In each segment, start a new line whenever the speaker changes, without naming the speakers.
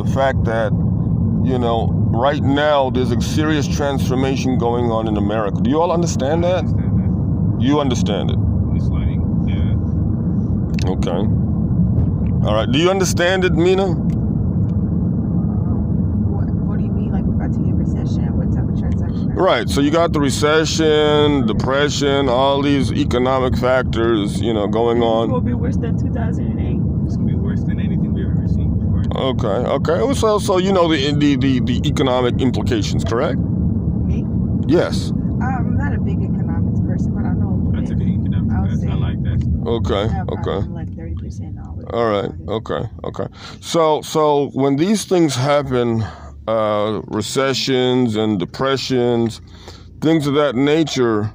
fact that, right now there's a serious transformation going on in America. Do you all understand that? You understand it?
It's like, yeah.
Okay. All right. Do you understand it, Mina?
What do you mean? Like we're about to hit recession? What type of transaction?
Right. So you got the recession, depression, all these economic factors, going
It
on.
will be worse than 2008.
It's gonna be worse than anything we've ever seen before.
Okay. So you know the economic implications, correct?
Me?
Yes.
I'm not a big economics person, but I know.
I took an economics class. I like that stuff.
Okay.
I'm like 30% knowledge.
All right. Okay. So when these things happen, recessions and depressions, things of that nature,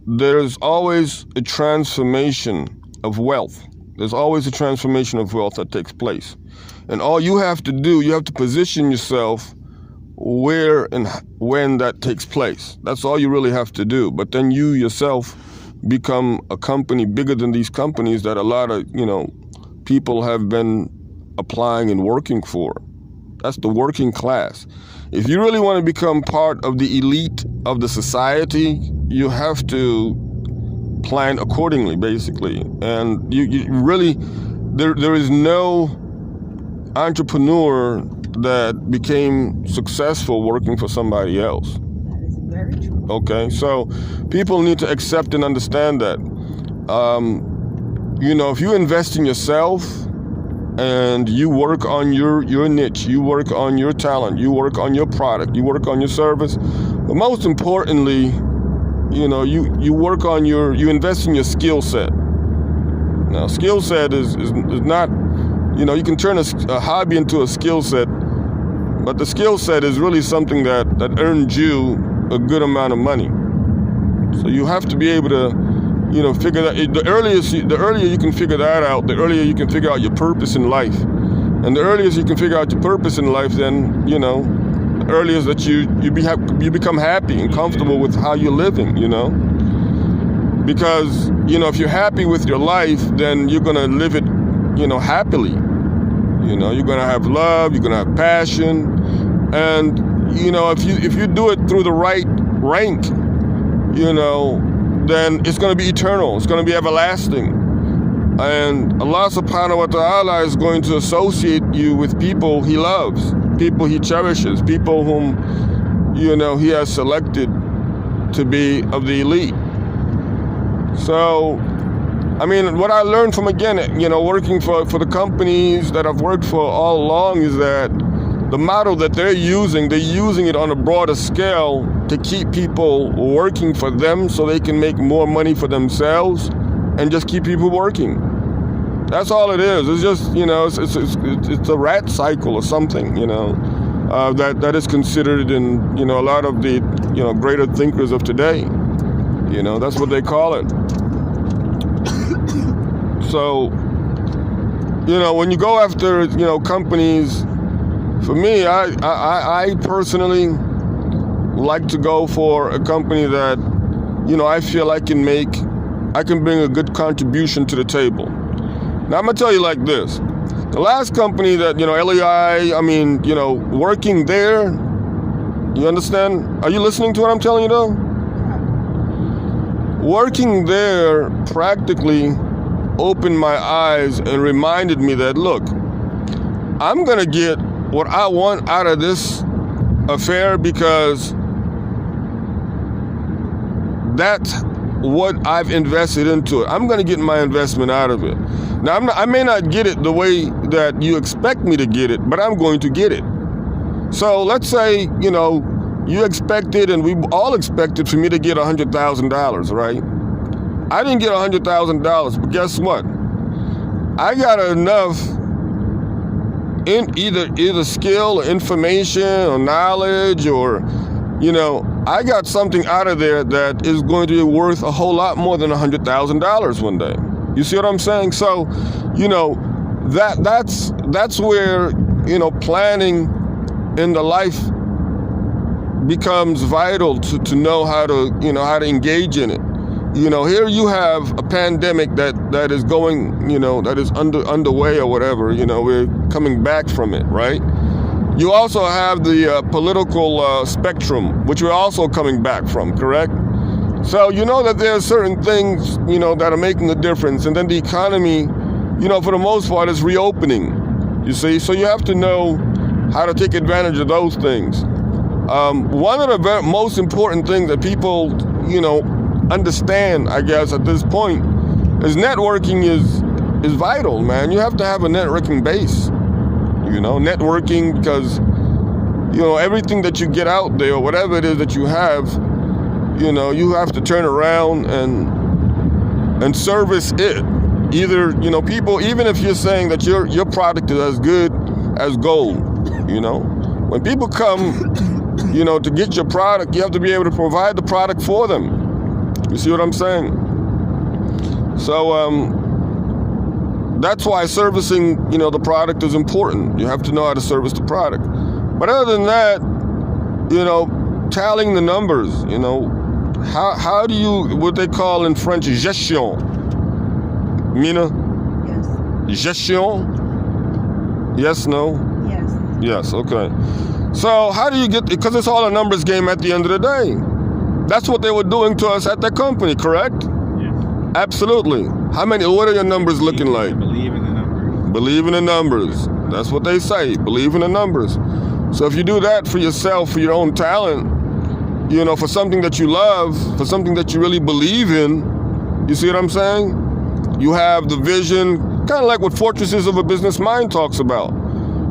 there's always a transformation of wealth. There's always a transformation of wealth that takes place. And all you have to do, you have to position yourself where and when that takes place. That's all you really have to do. But then you yourself become a company bigger than these companies that a lot of, people have been applying and working for. That's the working class. If you really want to become part of the elite of the society, you have to plan accordingly, basically. And you really, there is no entrepreneur that became successful working for somebody else.
That is very true.
Okay, so people need to accept and understand that. If you invest in yourself and you work on your niche, you work on your talent, you work on your product, you work on your service, but most importantly, you work on you invest in your skill set. Now, skill set is not, you can turn a hobby into a skill set, but the skill set is really something that earned you a good amount of money. So you have to be able to, figure that. The earlier you can figure that out, the earlier you can figure out your purpose in life. And the earlier you can figure out your purpose in life, then, the earlier that you become happy and comfortable with how you're living, Because, if you're happy with your life, then you're going to live it, happily. You're going to have love, you're going to have passion. And, if you do it through the right rank, then it's going to be eternal. It's going to be everlasting. And Allah subhanahu wa ta'ala is going to associate you with people He loves, people He cherishes, people whom, He has selected to be of the elite. So, what I learned from, again, working for the companies that I've worked for all along is that the model that they're using it on a broader scale to keep people working for them so they can make more money for themselves and just keep people working. That's all it is. It's just, it's a rat cycle or something, that is considered in, a lot of the, greater thinkers of today. That's what they call it. So, when you go after, companies, for me, I personally like to go for a company that, I feel I can bring a good contribution to the table. Now, I'm going to tell you like this. The last company that, LEI, working there, you understand? Are you listening to what I'm telling you, though? Working there practically opened my eyes and reminded me that, look, I'm going to get what I want out of this affair because that's what I've invested into it. I'm going to get my investment out of it. Now, I may not get it the way that you expect me to get it, but I'm going to get it. So let's say, you expected, and we all expected for me to get $100,000, right? I didn't get $100,000, but guess what? I got enough in either skill or information or knowledge or, I got something out of there that is going to be worth a whole lot more than $100,000 one day. You see what I'm saying? So, that's where, planning in the life becomes vital to know how to engage in it. Here you have a pandemic that that is going, that is underway or whatever. We're coming back from it, right? You also have the political spectrum, which we're also coming back from, correct? So you know that there are certain things, that are making a difference. And then the economy, for the most part, is reopening, you see? So you have to know how to take advantage of those things. One of the most important things that people, understand, I guess, at this point is networking is vital, man. You have to have a networking base, networking, because, everything that you get out there, or whatever it is that you have, you have to turn around and service it. Either, people, even if you're saying that your product is as good as gold, when people come, to get your product, you have to be able to provide the product for them. You see what I'm saying? So that's why servicing, the product is important. You have to know how to service the product. But other than that, tallying the numbers, how do you, what they call in French, gestion. Mina?
Yes.
Gestion? Yes, no?
Yes.
Yes, okay. So how do you get, because it's all a numbers game at the end of the day. That's what they were doing to us at the company, correct?
Yes.
Absolutely. What are your numbers looking like?
Believe in the numbers.
Believe in the numbers. That's what they say. Believe in the numbers. So if you do that for yourself, for your own talent, for something that you love, for something that you really believe in, you see what I'm saying? You have the vision, kind of like what Fortresses of a Business Mind talks about.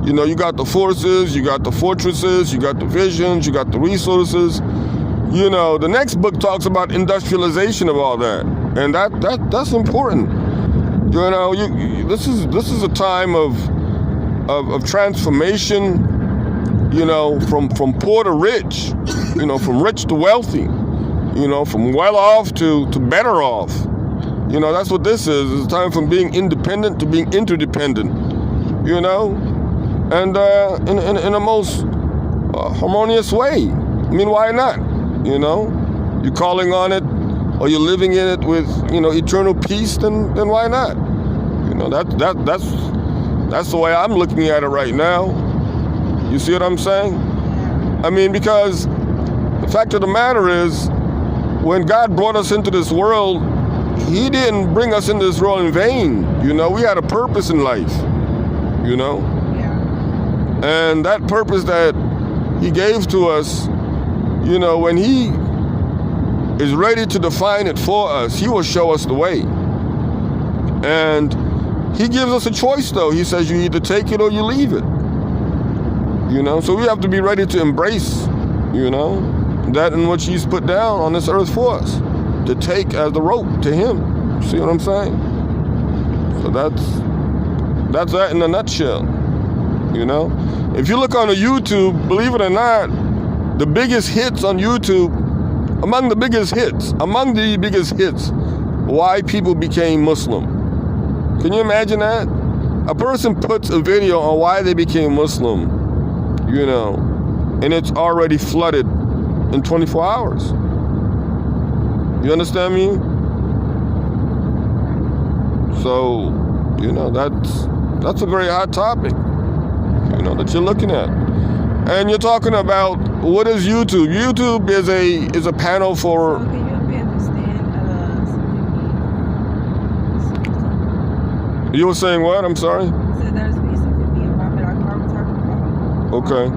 You got the forces, you got the fortresses, you got the visions, you got the resources. The next book talks about industrialization of all that, and that's important. This is a time of transformation. From poor to rich, from rich to wealthy, from well off to better off. That's what this is. It's a time from being independent to being interdependent. And in a most harmonious way. I mean, why not? You're calling on it, or you're living in it with, eternal peace, then why not? That's the way I'm looking at it right now. You see what I'm saying? I mean, because the fact of the matter is, when God brought us into this world, He didn't bring us into this world in vain. We had a purpose in life,
Yeah.
And that purpose that He gave to us, when He is ready to define it for us, He will show us the way. And He gives us a choice, though. He says you either take it or you leave it. So we have to be ready to embrace, that in which He's put down on this earth for us, to take as the rope to Him. See what I'm saying? So that's that in a nutshell. If you look on YouTube, believe it or not, the biggest hits on YouTube, among the biggest hits, why people became Muslim. Can you imagine that? A person puts a video on why they became Muslim, and it's already flooded in 24 hours. You understand me? So, that's a very hot topic, that you're looking at. And you're talking about, what is YouTube? YouTube is a panel for...
So can you help me understand something?
You were saying what? I'm sorry?
So there's be something me and Muhammad Akbar were talking about.
Okay.